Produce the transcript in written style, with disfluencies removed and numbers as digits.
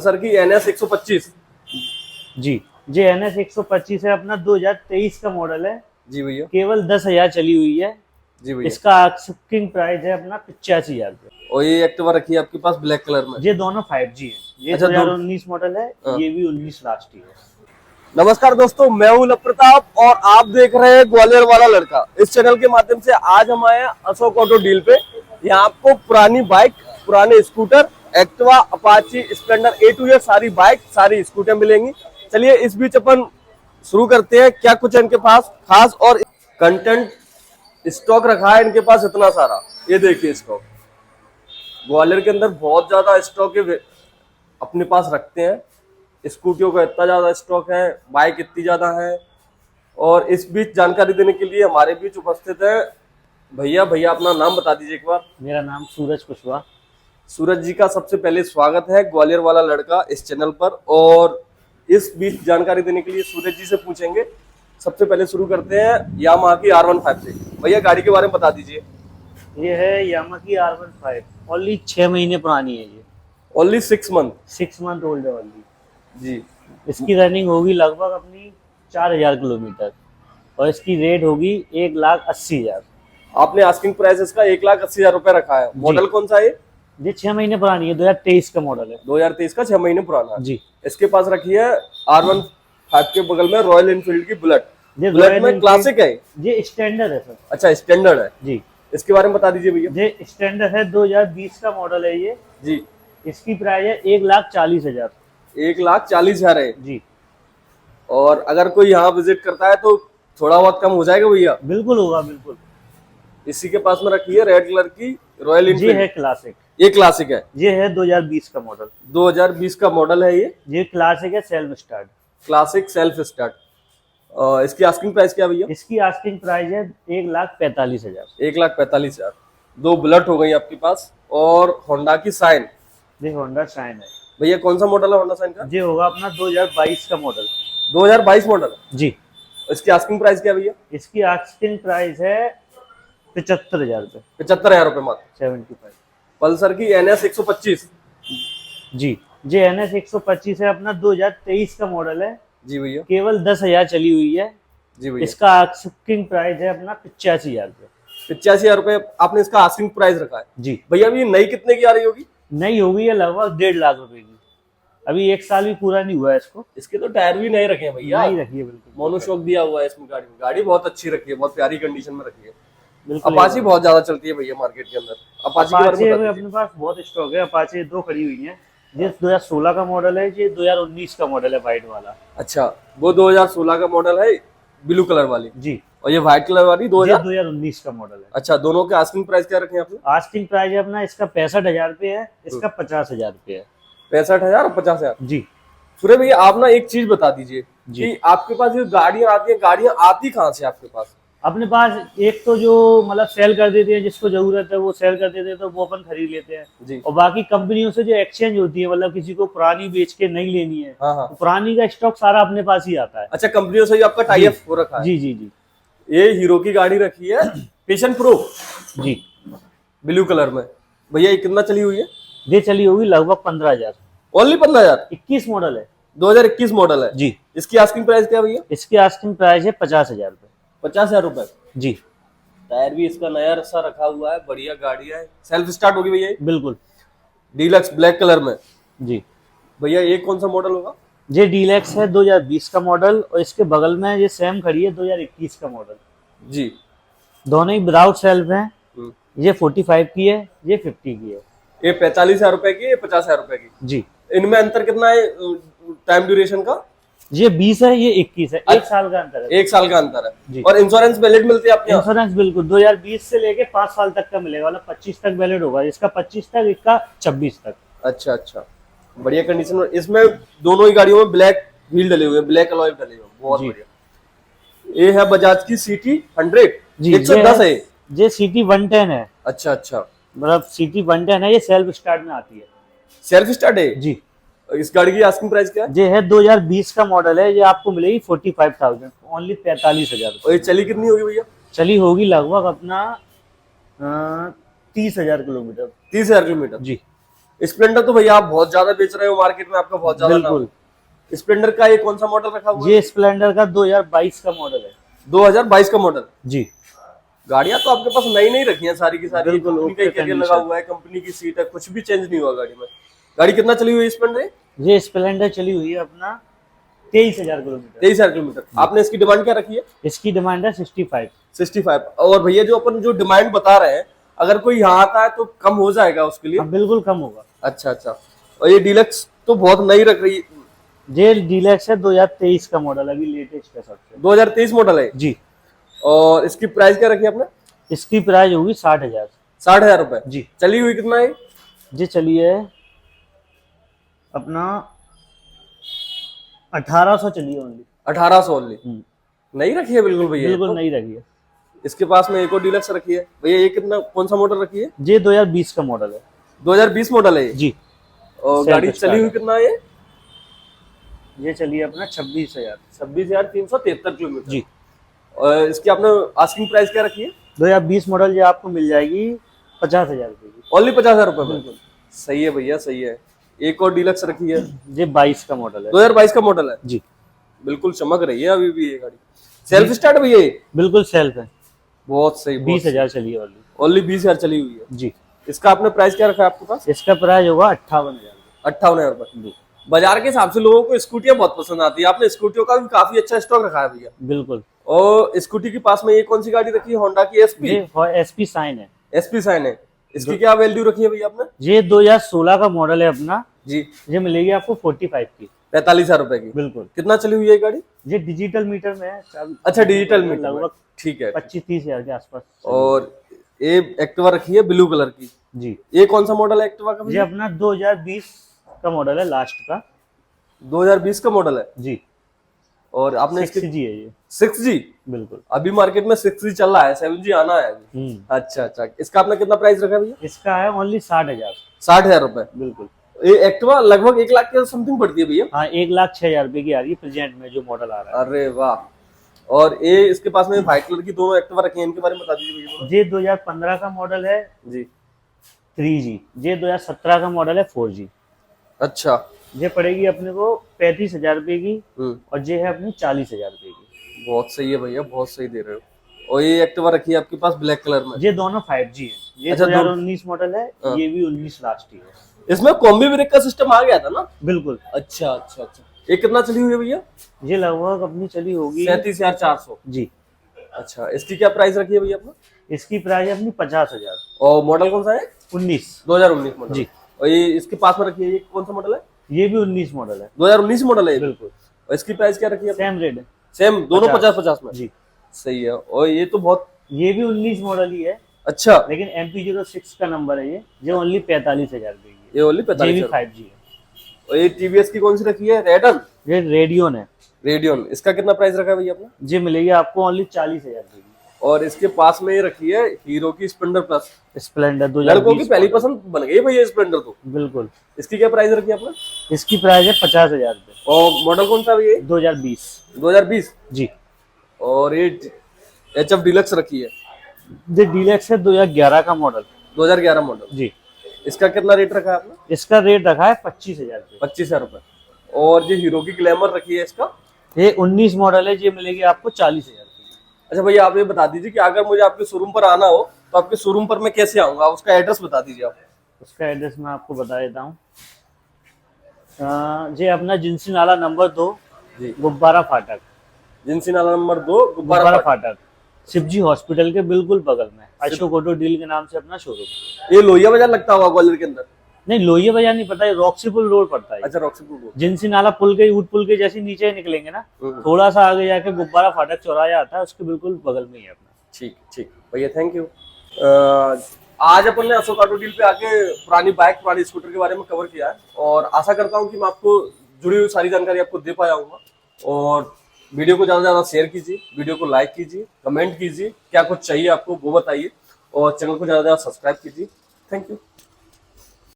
Sir की NS 125। जी जी NS 125 है अपना 2023 का मॉडल है। जी भैया। केवल 10,000 चली हुई है। जी भैया। इसका आस्किंग प्राइस है अपना 85,000 रुपये। और ये एक्टिवा रखी है आपके पास ब्लैक कलर में। ये दोनों 5G है। ये अच्छा, 2019 मॉडल है। हाँ। ये भी 19 लास्ट ही है। नमस्कार दोस्तों, मैं हूं लवप्रताप और आप देख रहे हैं ग्वालियर वाला लड़का। इस चैनल के माध्यम से आज हम आए हैं अशोक ऑटो डील पे। यहाँ आपको पुरानी बाइक, पुराने scooter, Activa, Apache, Splendor A to Z सारी बाइक, सारी स्कूटर मिलेंगी। चलिए इस बीच अपन शुरू करते हैं। क्या कुछ है इनके पास खास और कंटेंट स्टॉक रखा है इनके पास इतना सारा। ये देखिए स्टॉक, ग्वालियर के अंदर बहुत ज्यादा स्टॉक है, अपने पास रखते हैं। स्कूटियों का इतना ज्यादा स्टॉक है, बाइक इतनी ज्यादा है। और इस बीच जानकारी देने के लिए हमारे बीच उपस्थित है भैया। भैया अपना नाम बता दीजिए एक बार। मेरा नाम सूरज कुशवाहा। सूरज जी का सबसे पहले स्वागत है ग्वालियर वाला लड़का इस चैनल पर। और इस बीच जानकारी देने के लिए सूरज जी से पूछेंगे। सबसे पहले शुरू करते हैं यामाहा की R15 से। भैया गाड़ी के बारे में बता दीजिए। ये है यामाहा की R15। ओनली 6 महीने पुरानी है। ये ओनली 6 मंथ। 6 मंथ ओल्ड है ओनली। जी। इसकी रनिंग होगी लगभग अपनी 4,000 किलोमीटर और इसकी रेट होगी 1,80,000। आपने आस्किंग प्राइस इसका 1,80,000 रुपए रखा है। मॉडल कौन सा है? ये 6 महीने पुरानी है। 2023 का मॉडल है। 2023 का 6 महीने पुराना है। जी। इसके पास रखी है R15 के बगल में रॉयल एनफील्ड की बुलेट। ये बुलेट में क्लासिक है। ये स्टैंडर्ड है सर। अच्छा, स्टैंडर्ड है। जी। इसके बारे में बता दीजिए भैया। ये स्टैंडर्ड है। 2020 का मॉडल है ये। जी। इसकी प्राइस है 1,40,000। 1,40,000 है। जी। और अगर कोई यहाँ विजिट करता है तो थोड़ा बहुत कम हो जाएगा भैया? बिल्कुल होगा, बिल्कुल। इसी के पास में रखी है रेड कलर की रॉयल ये एनफील्ड। है क्लासिक। ये क्लासिक है। ये है 2020 का मॉडल। 2020 का मॉडल है ये। ये क्लासिक है, self start. Classic self start. इसकी आस्किंग प्राइस क्या भैया? इसकी आस्किंग प्राइस है 1,45,000। 1,45,000। दो बुलेट हो गई आपके पास। और होंडा की साइन। ये होंडा शाइन है। भैया कौन सा मॉडल है होंडा साइन का? ये होगा अपना 2022 का मॉडल। 2022 मॉडल। जी। इसकी आस्किंग प्राइस क्या भैया? इसकी आस्किंग प्राइस है 75,000 रुपये। 75,000 रुपए मात्र। 75। पल्सर की NS 125। जी। ये NS 125 है अपना 2023 का मॉडल है। जी भैया। केवल 10,000 चली हुई है। जी भैया। इसका आस्किंग प्राइस है अपना 85,000 रुपये। 85,000 रुपए आपने इसका आस्किंग प्राइस रखा है। जी। भैया अभी नई कितने की आ रही होगी? नई होगी है लगभग 1.5 लाख रुपए की। अभी 1 साल भी पूरा नहीं हुआ है इसको। इसके तो टायर भी नए रखे हैं भैया। नहीं रखी है, बिल्कुल। मोनोशॉक दिया हुआ है इसमें। गाड़ी में गाड़ी बहुत अच्छी रखी है, बहुत प्यारी कंडीशन में रखी है। बिल्कुल। अपाची बहुत ज्यादा चलती है भैया मार्केट के अंदर। अपाची के बारे अपाचे में में बता अपने पास बहुत स्टॉक है। अपाचे 2 खड़ी हुई है। ये 2016 का मॉडल है। ये 2019 का मॉडल है, व्हाइट वाला। अच्छा, वो 2016 का मॉडल है, ब्लू कलर वाली। जी। और ये व्हाइट कलर वाली 2019 का मॉडल है। अच्छा, दोनों के आस्किंग प्राइस क्या रखे हैं आपने? आस्किंग प्राइस है अपना इसका 65,000 रुपये है। इसका 50,000 रुपये है। 65,000 और 50,000। जी। सूर्य भैया आप ना एक चीज बता दीजिए जी। कि आपके पास ये गाड़ियां आती हैं, गाड़ियां आती कहाँ से आपके पास? अपने पास एक तो जो मतलब सेल कर देते हैं, जिसको जरूरत है वो सेल कर देते हैं, तो वो अपन खरीद लेते हैं। जी। और बाकी कंपनियों से जो एक्सचेंज होती है, मतलब किसी को पुरानी बेच के नहीं लेनी है, हाँ हाँ। तो पुरानी का स्टॉक सारा अपने पास ही आता है। अच्छा, कंपनियों से ही आपका टाई अप हो रखा है? जी जी जी। ये हीरो की गाड़ी रखी है, पैशन प्रो। जी। ब्लू कलर में। भैया ये कितना चली हुई है? ये चली होगी लगभग 15,000। ओनली 15,000। 21 मॉडल है। 2021 मॉडल है। जी। इसकी आस्किंग प्राइस क्या भैया? इसकी आस्किंग प्राइस है 50,000 रुपये। 50,000 रुपए। जी। टायर भी इसका नया रस्सा रखा हुआ है, बढ़िया गाड़ी है। सेल्फ स्टार्ट होगी भैया? बिल्कुल। डीलक्स ब्लैक कलर में। जी। भैया ये कौन सा मॉडल होगा? ये डीलक्स है 2020 का मॉडल। और इसके बगल में ये सेम खड़ी है 2021 का मॉडल। जी। दोनों ही विदाउट सेल्फ हैं। ये 45 की है, ये 50 की है। ये 45,000 रुपए की, ये 50,000 रुपए की। जी। इनमें अंतर कितना है टाइम ड्यूरेशन का? ये 20 है, ये 21 है। 1 साल का अंतर है। 1 साल का अंतर जी। है। और इंश्योरेंस वैलिड मिलती है आपके यहाँ? इंश्योरेंस बिल्कुल 2020 से लेके 5 साल तक का मिलेगा। मतलब 25 तक वैलिड होगा। इसका 25 तक, इसका 26 तक। अच्छा अच्छा, बढ़िया कंडीशन में। इसमें दोनों ही गाड़ियों में ब्लैक व्हील डले हुए हैं, ब्लैक अलॉय डले हुए हैं, बहुत बढ़िया। ये है बजाज की CT 100। जी। 110 है ये CT 110 है। अच्छा अच्छा, मतलब CT 110 है। ये सेल्फ स्टार्ट में आती है। सेल्फ स्टार्ट है जी। इस गाड़ी की आस्किंग प्राइस क्या है? ये है 2020 का मॉडल है। ये आपको मिलेगी 45,000, ओनली 45,000। और ये चली कितनी होगी भैया? चली होगी लगभग अपना 30,000 किलोमीटर। 30,000 किलोमीटर। जी। स्प्लेंडर तो भैया आप बहुत ज्यादा बेच रहे हो मार्केट में, आपका बहुत ज्यादा नाम बिल्कुल। है। स्प्लेंडर का ये कौन सा मॉडल रखा हुआ है? ये स्प्लेंडर का 2022 का मॉडल है 2022 का मॉडल। जी। गाड़ियां तो आपके पास नई नई रखी हैं सारी की सारी, बिल्कुल, कंपनी का ओके कैरियर लगा कंडीशन। हुआ है, कंपनी की सीट है, कुछ भी चेंज नहीं हुआ गाड़ी में। गाड़ी कितना चली हुई है स्प्लेंडर? ये स्प्लेंडर चली हुई है अपना 23,000 किलोमीटर। 23,000 किलोमीटर। आपने इसकी डिमांड क्या रखी है? इसकी डिमांड है 65। 65। और भैया जो अपन जो डिमांड बता रहे हैं, अगर कोई यहाँ आता है तो कम हो जाएगा उसके लिए? हाँ बिल्कुल कम होगा। अच्छा अच्छा। और ये डीलक्स तो बहुत नई रख रही है। ये डीलक्स है 2023 का मॉडल, अभी लेटेस्ट है सबसे। 2023 मॉडल है जी। और इसकी प्राइस क्या रखी है आपने? इसकी प्राइस होगी 60,000। 60,000 रुपए। जी। चली हुई कितना है? ये चलिए अपना 1800 चलिए ओनली। 1800 ओनली। नई रखी है बिल्कुल भैया। बिल्कुल तो नहीं रखी है। इसके पास में एक और डीलक्स रखी है भैया, ये कितना कौन सा मॉडल रखी है? ये 2020 का मॉडल है। 2020 मॉडल है ये? जी। और Self गाड़ी चली हुई start कितना है? ये चलिए अपना 26,000। 26,373 किलोमीटर। जी। और इसकी आपने आस्किंग प्राइस क्या रखी है? 2020 मॉडल ये आपको मिल जाएगी 50,000 रुपये की। ओनली 50,000 रुपए में। बिल्कुल। सही है भैया, सही है। एक और डीलक्स रखी है, ये 22 का मॉडल है। 2022 का मॉडल है। जी। बिल्कुल चमक रही है अभी भी ये गाड़ी। सेल्फ स्टार्ट भैया ये? बिल्कुल सेल्फ है। बहुत सही। 20,000 चली है वाली। ओनली 20,000 चली हुई है। जी। इसका आपने प्राइस क्या रखा है आपके पास? इसका प्राइस होगा 58,000। 58,000 रुपए। जी। बाजार के हिसाब से लोगों को स्कूटियां बहुत पसंद आती है, आपने स्कूटियों का भी काफी अच्छा स्टॉक रखा है भैया। बिल्कुल। और स्कूटी के पास में ये कौन सी गाड़ी रखी है? होंडा की एसपी। ये एसपी साइन है। एसपी साइन है। इसकी क्या वैल्यू रखी है भैया आपने? ये 2016 का मॉडल है अपना। जी। ये मिलेगी आपको 45 की। 45,000 रुपए की। बिल्कुल। कितना चली हुई है ये गाड़ी? ये डिजिटल मीटर में है। अच्छा, डिजिटल मीटर में। लगभग ठीक है। 25-30 हजार के आसपास। और ये एक्टिवा रखी है ब्लू कलर की। जी। ये कौन सा मॉडल है एक्टिवा का ये भैया? अपना 2020 का मॉडल है, लास्ट का। 2020 का मॉडल है। जी। और आपने इसकी 6G है ये। 6G? बिल्कुल। अभी मार्केट में 6G चल रहा है, 7G आना है अभी। अच्छा अच्छा। इसका आपने कितना प्राइस रखा है भैया? इसका है ओनली 60,000। 60,000 रुपए। बिल्कुल। ये एक्टिवा लगभग 1 लाख के समथिंग पड़ती है भैया। हाँ 1,06,000 रुपए की आ रही है प्रेजेंट में जो मॉडल आ रहा है। अरे वाह। और ये इसके पास में व्हाइट कलर की दोनों एक्टिवा रखी हैं, इनके बारे में बता दीजिए भैया थोड़ा। ये 2015 का मॉडल है जी। 3G। ये 2017 का मॉडल है 4G। अच्छा। ये पड़ेगी अपने को 35,000 रुपए की। हम्म। और ये है अपनी 40,000 रुपए की। बहुत सही है भैया, बहुत सही दे रहे हो। और ये एक्टिवा रखी है आपके पास ब्लैक कलर में। ये दोनों 5G है। ये अच्छा, 2019 मॉडल है। हाँ। ये भी 19 लास्ट ही है। इसमें कॉम्बी ब्रेक का सिस्टम आ गया था ना? बिल्कुल। अच्छा अच्छा अच्छा। ये कितना चली हुई है भैया? ये लगभग अपनी चली होगी 37,400। जी। अच्छा, इसकी क्या प्राइस रखी है भैया आपने? इसकी प्राइस है अपनी 50,000। और मॉडल कौन सा है? 19। 2019 मॉडल जी। और ये इसके पास में रखी है, ये कौन सा मॉडल है? ये भी 19 मॉडल है। 2019 मॉडल है ये? बिल्कुल। और इसकी प्राइस क्या रखी है? सेम रेट है। सेम दोनों 50 50 में? जी। सही है। और ये तो बहुत ये भी 19 मॉडल ही है, अच्छा। लेकिन MP06 का नंबर है ये ओनली 45,000 रुपए की ये ओनली है। ये भी 45,000। 5G है। और ये टीवीएस की कौन सी रखी है? रेडन? ये रेडियन है। रेडियन। इसका कितना प्राइस रखा है भैया आपने? ये मिलेगी आपको ओनली 40,000 रुपए की। और इसके पास में ये रखी है हीरो की स्प्लेंडर प्लस। स्प्लेंडर लड़कों की 2020 पहली पसंद बन गई भैया स्प्लेंडर तो। बिल्कुल। इसकी क्या प्राइस रखी है आपने? इसकी प्राइस है 50,000 रुपए। और मॉडल कौन सा भैया? 2020। 2020। जी। और ये HF डीलक्स रखी है। ये डीलक्स है 2011 का मॉडल। 2011 मॉडल। जी। इसका कितना रेट रखा है आपने? इसका रेट रखा है 25,000 रुपए। 25,000 रुपए। और ये हीरो की ग्लैमर रखी है, इसका? ये 19 मॉडल है। ये मिलेगी आपको 40,000 रुपए की। अच्छा भैया, आप ये बता दीजिए कि अगर मुझे आपके शोरूम पर आना हो तो आपके शोरूम पर मैं कैसे आऊंगा? उसका एड्रेस बता दीजिए आप। उसका एड्रेस मैं आपको बता देता हूँ। ये अपना जिनसी नाला नंबर 2 जी। गुब्बारा फाटक। जिनसी नाला नंबर 2 गुब्बारा गुब्बारा फाटक शिवजी हॉस्पिटल के बिल्कुल बगल में अशोक ऑटो डील के नाम से अपना शोरूम। ये लोहिया बाजार लगता होगा ग्वालियर के अंदर? नहीं, लोहिया बाजार नहीं पड़ता, ये रॉक्सी पुल रोड पड़ता है। अच्छा, रॉक्सीपुर रोड। जिनसी नाला पुल के ऊट पुल के जैसे नीचे निकलेंगे ना, थोड़ा सा आगे जाके गुब्बारा फाटक चौराहा आता है, उसके बिल्कुल बगल में ही है अपना। ठीक ठीक भैया, थैंक यू। आज अपन ने अशोक ऑटो डील पे आके पुरानी बाइक पुरानी स्कूटर के बारे में कवर किया है और आशा करता हूँ कि मैं आपको जुड़ी हुई सारी जानकारी आपको दे पाया हूँ। और वीडियो को ज़्यादा से ज़्यादा शेयर कीजिए, वीडियो को लाइक कीजिए, कमेंट कीजिए, क्या कुछ चाहिए आपको वो बताइए और चैनल को ज़्यादा से ज़्यादा सब्सक्राइब कीजिए। Thank you.